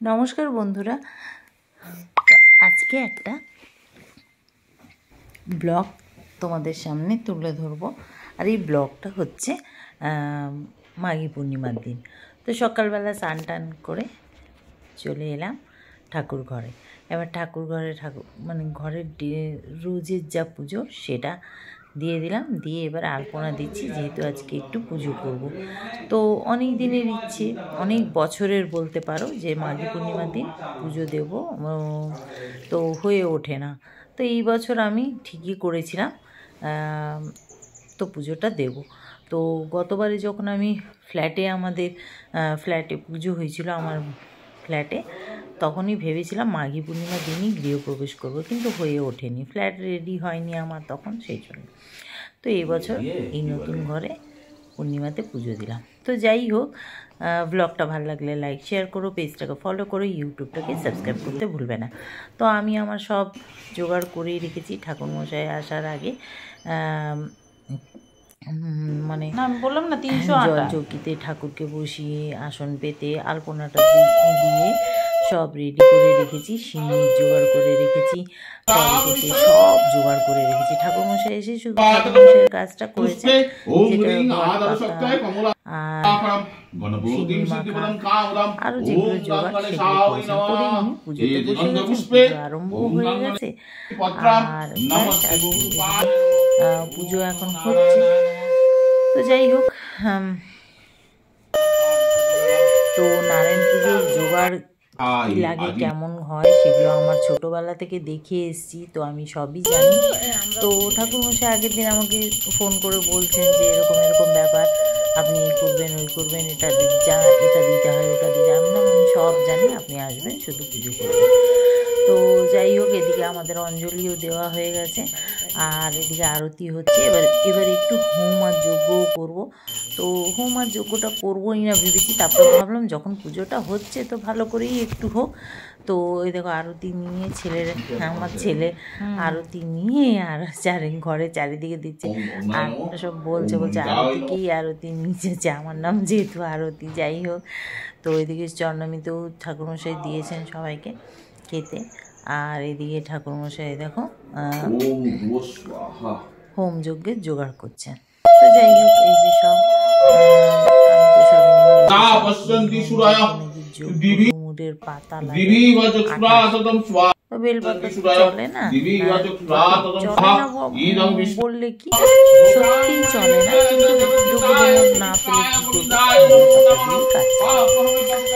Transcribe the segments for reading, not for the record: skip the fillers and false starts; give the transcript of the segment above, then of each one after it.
নমস্কার বন্ধুরা, আজকে একটা ব্লগ তোমাদের সামনে তুলে ধরবো। আর এই ব্লগটা হচ্ছে মাঘী পূর্ণিমার দিন। তো সকালবেলা স্নান টান করে চলে এলাম ঠাকুর ঘরে। এবার ঠাকুর ঘরে ঘরের রোজের যা পুজো সেটা দিয়ে দিলাম, দিয়ে এবার আলপনা দিচ্ছি, যেহেতু আজকে একটু পুজো করব। তো অনেক দিনের ইচ্ছে, অনেক বছরের বলতে পারো, যে মাঘী পূর্ণিমার দিন পুজো দেব, তো হয়ে ওঠে না। তো এই বছর আমি ঠিকই করেছিলাম, তো পুজোটা দেব। তো গতবারে যখন আমি আমাদের ফ্ল্যাটে পুজো হয়েছিল, আমার ফ্ল্যাটে, তখনই ভেবেছিলাম মাঘী পূর্ণিমার দিনই গৃহপ্রবেশ করব, কিন্তু হয়ে ওঠেনি, ফ্ল্যাট রেডি হয়নি আমার তখন, সেই জন্য। তো এই বছর এই নতুন ঘরে পূর্ণিমাতে পুজো দিলাম। তো যাই হোক, ব্লগটা ভালো লাগলে লাইক শেয়ার করো, পেজটাকে ফলো করো, ইউটিউবটাকে সাবস্ক্রাইব করতে ভুলবে না। তো আমি আমার সব জোগাড় করেই রেখেছি ঠাকুরমশাই আসার আগে। আমি বললাম না, 300 জল চৌকিতে ঠাকুরকে বসিয়ে আসন পেতে আলপনাটা দিয়ে সব রেডি করে রেখেছি, সিঁদুর জোগাড় করে রেখেছি, সব জোগাড় করে রেখেছি। ঠাকুরমশাই এসে শুধু ঠাকুরমশাইয়ের কাজটা করেছে, আরো যেগুলো জোগাড় সেগুলো করেছেন, করে উনি পুজোতে বসে গেছেন, পুজো আরম্ভ হয়ে গেছে। আর পুজো এখন হচ্ছে। তো যাই হোক, তো নারায়ণ পুজোর জোগাড় কী লাগে, কেমন হয়, সেগুলো আমার ছোটোবেলা থেকে দেখে এসেছি, তো আমি সবই জানি। তো ঠাকুরমশাই আগের দিন আমাকে ফোন করে বলছেন যে এরকম এরকম ব্যাপার, আপনি এই করবেন ওই করবেন, এটা দিতে হয় ওটা দিতে হয়। আমি সব জানি, আপনি আসবেন, শুধু পুজো করবেন। তো যাই হোক, এদিকে আমাদের অঞ্জলিও দেওয়া হয়ে গেছে, আর এদিকে আরতি হচ্ছে। এবার একটু হোম আর যজ্ঞও করবো। তো হোম আর যজ্ঞটা করবোই না ভেবেছি, তারপর ভাবলাম যখন পুজোটা হচ্ছে তো ভালো করেই একটু হোক। তো ওই দেখো আরতি নিয়ে আমার ছেলে আরতি নিয়ে আর ঘরে চারিদিকে দিচ্ছে, আর সব বলছে আরতিকেই আরতি নিয়েছে, আমার নাম যেহেতু আরতি। যাই হোক, তো ওইদিকে চরণমিতেও ঠাকুরমশাই দিয়েছেন সবাইকে খেতে, আর এদিকে ঠাকুরমশাই দেখো হোম যজ্ঞের জোগাড় করছেন। তো যাই হোক, এই যে সব মুডের পাতা বেলপাতা চলে না, বললে কি সত্যিই চলে না, কিন্তু না পেলে কি করবে,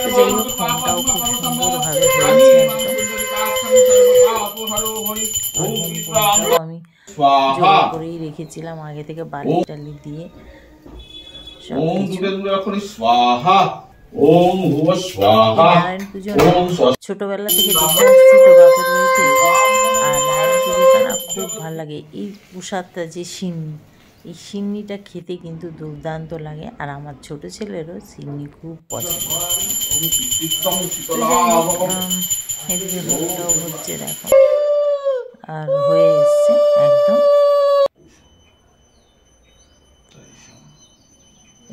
তো যাই হোক, হোমটাও খুব সুন্দরভাবে হয়েছে একদম। আমি জোগাড় করেই রেখেছিলাম আগে থেকে, বালি টালি দিয়ে নারায়ণ পুজো ছোটবেলা থেকে দেখে আসছি তো বাপের বাড়িতে, আর নারায়ণ পুজোটা না খুব ভালো লাগে। এই প্রসাদটা যে সিন্নি, এই সিন্নিটা খেতে কিন্তু দুর্দান্ত লাগে, আর আমার ছোট ছেলেরও সিন্নি খুব পছন্দ। এদিকে হোমটাও হচ্ছে দেখো, আর হয়ে এসছে একদম।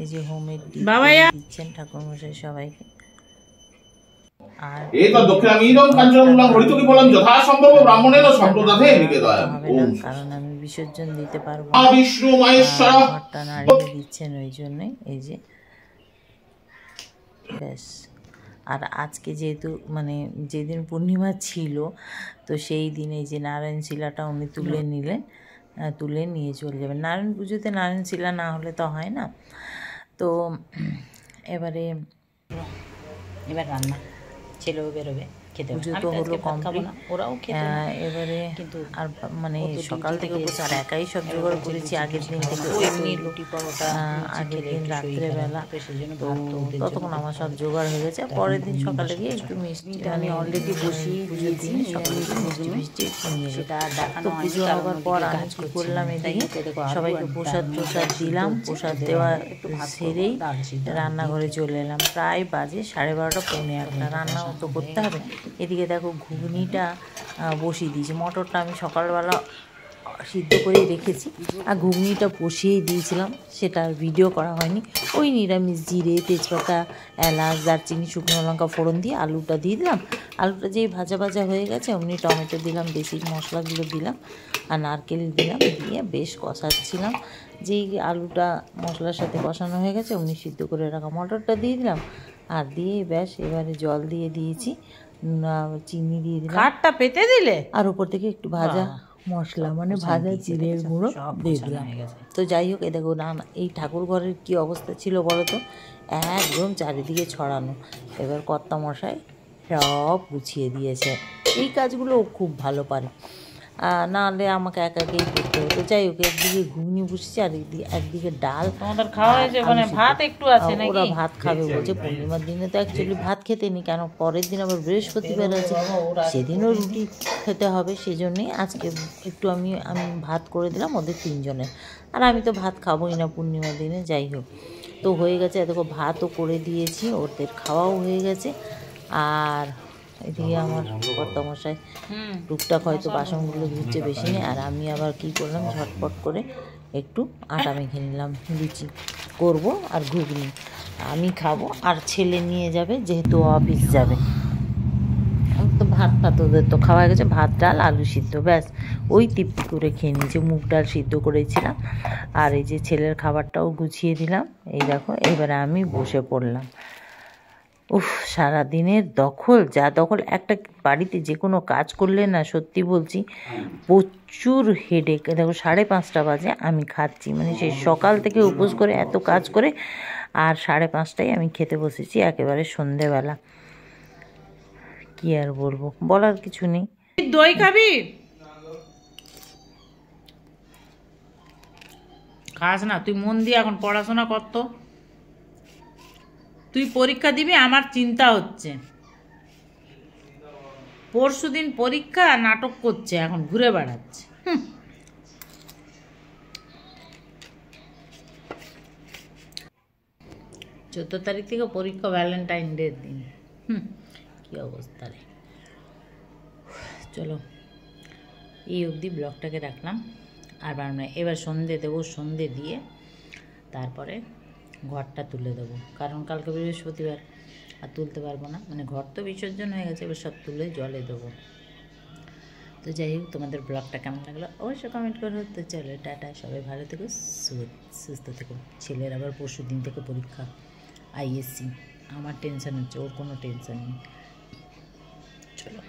এই যে হোমের দিচ্ছেন ঠাকুরমশাই সবাইকে, আর কারণ আমি বিসর্জন দিতে পারবো, ঘরটা নাড়িয়ে দিচ্ছেন ওই জন্যই। এই যে ব্যাস। আর আজকে যেহেতু যেদিন পূর্ণিমা ছিল, তো সেই দিন এই যে নারায়ণ শিলাটা উনি তুলে নিয়ে চলে যাবেন। নারায়ণ পুজোতে নারায়ণ শিলা না হলে তো হয় না। তো এবার রান্না, ছেলেও বেরোবে, পুজো তো হলো কমপ্লিট, ওরাও খেতে, এবারে কিন্তু আর সকাল থেকে বসে আর একাই সব জোগাড় করেছি আগের দিন থেকে, এমনি রুটি পরোটা আগের দিন রাত্রেবেলা, তো ততক্ষণ আমার সব জোগাড় হয়ে গেছে। পরের দিন সকালে গিয়ে একটু মিষ্টি আমি অলরেডি বসিয়ে দিয়েছি, সকালে মিষ্টি নিয়ে সেটা তো পুজো হওয়ার পর আমি কী করলাম, এদিকে সবাইকে প্রসাদ দিলাম, প্রসাদ দেওয়া সেরেই রান্নাঘরে চলে এলাম। প্রায় বাজে 12:30 পৌনে 1, রান্নাও তো করতে হবে। এদিকে দেখো ঘুগনিটা বসিয়ে দিয়েছি, মটরটা আমি সকালবেলা সিদ্ধ করেই রেখেছি। আর ঘুগনিটা বসিয়েই দিয়েছিলাম, সেটা আর ভিডিও করা হয়নি। ওই নিরামিষ জিরে, তেজপাতা, এলাচ, দারচিনি, শুকনো লঙ্কা ফোড়ন দিয়ে আলুটা দিয়ে দিলাম। আলুটা যেই ভাজা ভাজা হয়ে গেছে অমনি টমেটো দিলাম, বেসিক মশলাগুলো দিলাম আর নারকেল দিলাম, দিয়ে বেশ কষাচ্ছিলাম। যেই আলুটা মশলার সাথে কষানো হয়ে গেছে অমনি সিদ্ধ করে রাখা মটরটা দিয়ে দিলাম আর দিয়ে ব্যাস এবারে জল দিয়ে দিয়েছি, চিনি দিয়ে দিলাম। খাটটা পেতে দিলে আর উপর থেকে একটু ভাজা মশলা মানে ভাজা জিরের গুঁড়ো দিয়ে দিলাম। তো যাই হোক, এ দেখো না, এই ঠাকুর ঘরের কী অবস্থা ছিল বলো তো, একদম চারিদিকে ছড়ানো। এবার কর্তামশাই সব গুছিয়ে দিয়েছে। এই কাজগুলো ও খুব ভালো পারে, নাহলে আমাকে একাকেই করতে হতো। যাই হোক, একদিকে ঘুগনি বসেছি আর একদিকে ডাল। তোমাদের খাওয়া হয়েছে, মানে ভাত একটু আছে নাকি? ওরা ভাত খাবে বলছে। পূর্ণিমার দিনে তো অ্যাকচুয়ালি ভাত খেতে নি, কেন পরের দিন আবার বৃহস্পতিবার আছে, সেদিনও রুটি খেতে হবে। সেজন্যই আজকে একটু আমি ভাত করে দিলাম ওদের তিনজনের। আর আমি তো ভাত খাবোই না পূর্ণিমার দিনে। যাই হোক, তো হয়ে গেছে, দেখো ভাতও করে দিয়েছি, ওদের খাওয়াও হয়ে গেছে। আর এদিকে আমার কর্তামশাই টুকটাক হয়তো বাসনগুলো ধুচ্ছে, বেশি নেই। আর আমি আবার কি করলাম, ঝটপট করে একটু আটা মেখে নিলাম, লুচি করব আর ঘুগনি আমি খাবো আর ছেলে নিয়ে যাবে, যেহেতু অফিস যাবে। তো ভাত ওদের তো খাওয়া গেছে, ভাত ডাল আলু সিদ্ধ, ব্যাস ওই তৃপ্তি করে খেয়ে নিয়েছি। মুগ ডাল সিদ্ধ করেছিলাম আর এই যে ছেলের খাবারটাও গুছিয়ে দিলাম। এই দেখো, এবারে আমি বসে পড়লাম। উফ, সারাদিনের দখল, যা দখল। একটা বাড়িতে যে কোনো কাজ করলে না, সত্যি বলছি, প্রচুর হেডেক। দেখো 5:30 বাজে আমি খাচ্ছি, মানে সেই সকাল থেকে উপোস করে এত কাজ করে, আর 5:30টায় আমি খেতে বসেছি, একেবারে সন্ধেবেলা। কি আর বলবো, বলার কিছু নেই। দই খাবি? খাস না তুই, মন দিয়ে এখন পড়াশোনা করতো। তুই পরীক্ষা দিবি, আমার চিন্তা হচ্ছে। পরশুদিন পরীক্ষা, নাটক করছে, এখন ঘুরে বেড়াচ্ছে। 14 তারিখ থেকে পরীক্ষা, ভ্যালেন্টাইন ডের দিন। কি অবস্থা রে। চলো, এই অবধি ব্লগটাকে রাখলাম, আর বাড়ানো। এবার সন্ধে দেবো, সন্ধে দিয়ে তারপরে ঘরটা তুলে দেবো, কারণ কালকে বৃহস্পতিবার আর তুলতে পারবো না, মানে ঘর তো বিসর্জন হয়ে গেছে, এবার সব তুলে জলে দেবো। তো যাই হোক, তোমাদের ব্লগটা কেমন লাগলো অবশ্যই কমেন্ট করো। তো চলো, টাটা, সবাই ভালো থেকো, সুস্থ থেকো। ছেলের আবার পরশু দিন থেকে পরীক্ষা, আইএসসি। আমার টেনশান হচ্ছে, ওর কোনো টেনশান নেই। চলো।